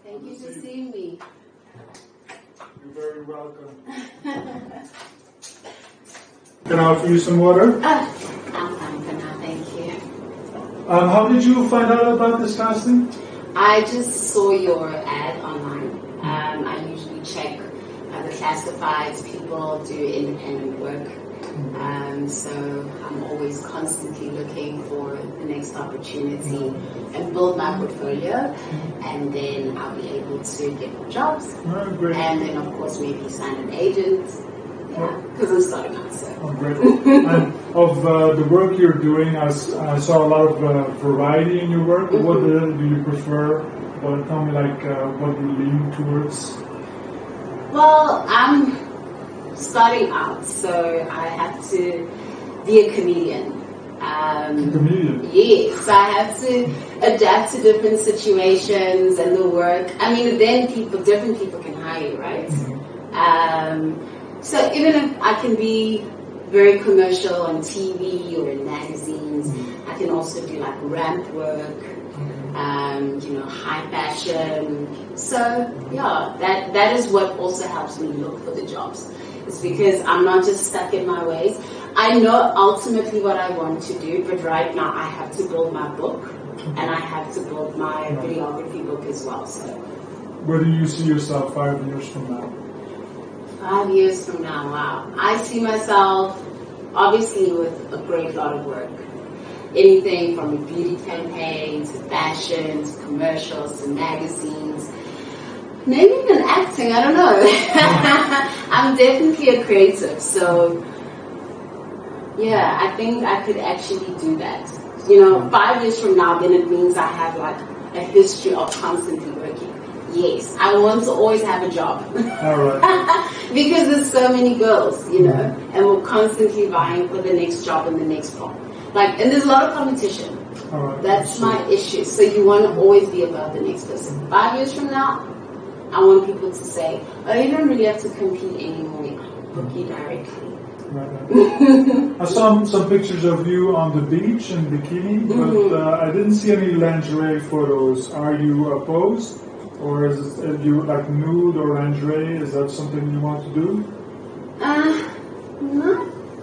Thank you for seeing me. You're very welcome. Can I offer you some water? I'm fine for now, thank you. How did you find out about this casting? I just saw your ad online. I usually check the classifieds. People do independent work. So I'm always constantly looking for the next opportunity and build my portfolio, and then I'll be able to get more jobs. Oh, great. And then, of course, maybe sign an agent. Yeah, because I'm starting out. So. Oh, great. And of the work you're doing, I saw a lot of variety in your work. Mm-hmm. What do you prefer? Well, tell me, what do you lean towards? Well, I'm starting out, so I have to be a comedian. Comedian? Yes, so I have to adapt to different situations and the work. I mean, then different people can hire you, right? Mm-hmm. So even if I can be very commercial on TV or in magazines, Mm-hmm. I can also do like ramp work, high fashion. So yeah, that is what also helps me look for the jobs. It's because I'm not just stuck in my ways. I know ultimately what I want to do, but right now I have to build my book and I have to build my videography book as well. So Where do you see yourself 5 years from now? 5 years from now, wow. I see myself obviously with a great lot of work. Anything from a beauty campaign to fashion to commercials to magazines. Maybe even acting, I don't know. I'm definitely a creative, so yeah, I think I could actually do that. 5 years from now, then it means I have like a history of constantly working. Yes, I want to always have a job. All right. Because there's so many girls, and we're constantly vying for the next job and the next job. And there's a lot of competition. All right. That's my issue. So you want to always be above the next person. 5 years from now, I want people to say, oh, you don't really have to compete anymore. Compete directly. Right. I saw some pictures of you on the beach in bikini, but I didn't see any lingerie photos. Are you opposed? Or is you like nude or lingerie? Is that something you want to do?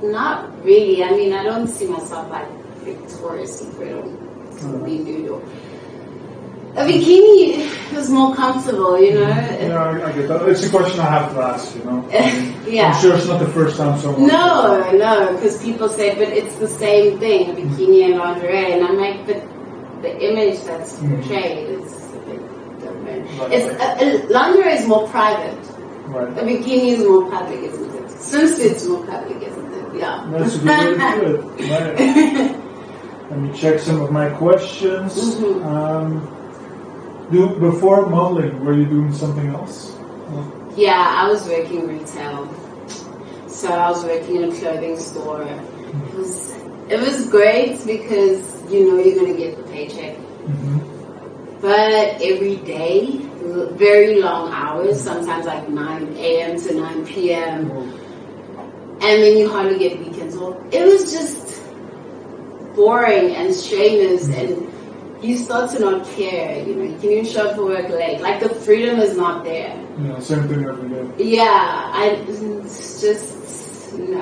Not really. I mean, I don't see myself like Victoria's Secret or be nude or a bikini is more comfortable, Yeah, I get that. It's a question I have to ask, Yeah. I'm sure it's not the first time someone... No, because people say, but it's the same thing, a bikini and lingerie. And I'm like, but the image that's portrayed is a bit different. Right. Lingerie is more private. Right. A bikini is more public, isn't it? Swimsuit's more public, isn't it? Yeah. That's a good way to do it. Right. Let me check some of my questions. Before modeling, were you doing something else? Yeah, I was working retail. So I was working in a clothing store. It was great because you're going to get the paycheck. But every day, very long hours, sometimes like 9 a.m. to 9 p.m. And then you hardly get weekends off. It was just boring and strenuous, and you start to not care. You can even show up for work late. Like the freedom is not there. Yeah, same thing every day. Yeah, it's just no.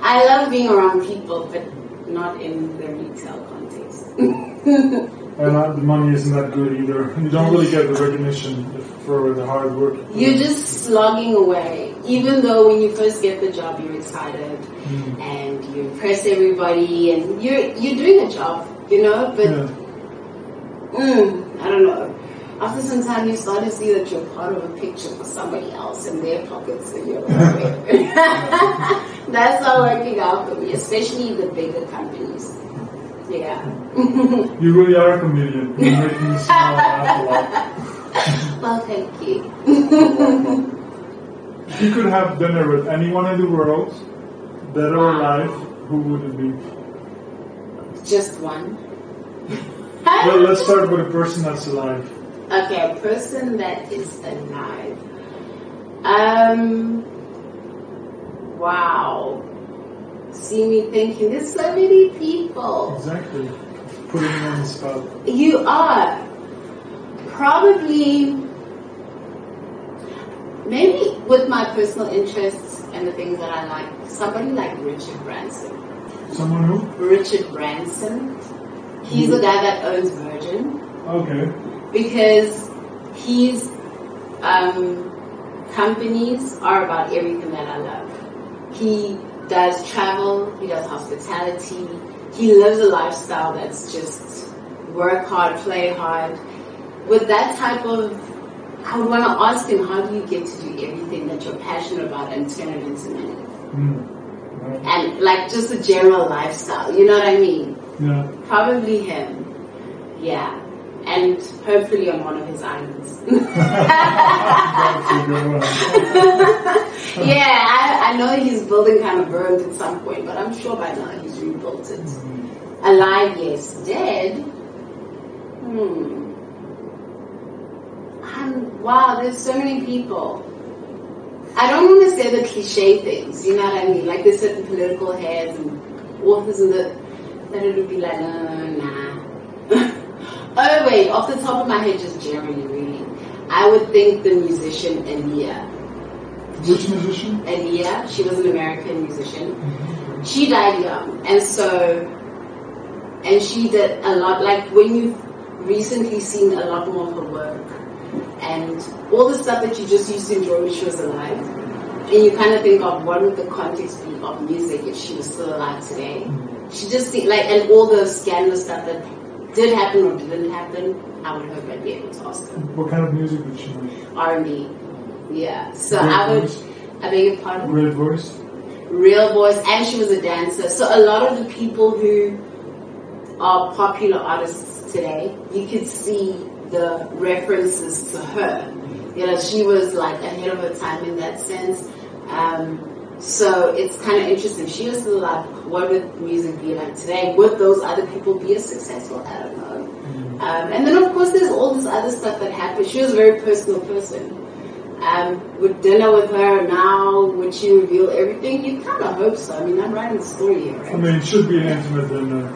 I love being around people, but not in the retail context. And the money isn't that good either. You don't really get the recognition for the hard work. You're just slogging away. Even though when you first get the job, you're excited and you impress everybody and you're doing a job, But I don't know. After some time, you start to see that you're part of a picture for somebody else in their pockets, and you're like, that's not working out for me, especially the bigger companies. Yeah. You really are a comedian. You make me smile and laugh a lot. Well, thank you. If you could have dinner with anyone in the world, dead or alive, who would it be? Just one. Well, let's start with a person that's alive. Okay, a person that is alive. Wow. See me thinking, there's so many people. Exactly. Putting you on the spot. You are. Probably, maybe with my personal interests and the things that I like, somebody like Richard Branson. Someone who? Richard Branson. He's the guy that owns Virgin. Okay. Because his companies are about everything that I love. He does travel, he does hospitality, he lives a lifestyle that's just work hard, play hard. With that type of, I would want to ask him, how do you get to do everything that you're passionate about and turn it into money? Right. And like just a general lifestyle, you know what I mean? Yeah. Probably him. Yeah. And hopefully on one of his islands. That's a good one. Yeah, I know he's building kind of burned at some point, but I'm sure by now he's rebuilt it. Alive, yes. Dead? Wow, there's so many people. I don't want to say the cliche things, you know what I mean? Like there's certain political heads and authors and that it would be like, nah. Oh wait, off the top of my head, just generally really, I would think the musician Aaliyah. Which musician? Aaliyah, she was an American musician. She died young, and she did a lot, like when you've recently seen a lot more of her work, and all the stuff that you just used to enjoy when she was alive, and you kind of think of what would the context be of music if she was still alive today. She just like, and all the scandalous stuff that did happen or didn't happen, I would hope I'd be able to ask her. What kind of music did she make? R&B. Yeah. So Great I would, voice. I beg your pardon? Great voice. Real voice, and she was a dancer. So a lot of the people who are popular artists today, you could see the references to her. You know, she was like ahead of her time in that sense. So it's kind of interesting. She was still alive. What would music be like today? Would those other people be as successful? I don't know. And then of course there's all this other stuff that happened. She was a very personal person. With dinner with her now, would she reveal everything? You kind of hope so. I mean, I'm writing the story here, right? I mean, it should be an intimate dinner.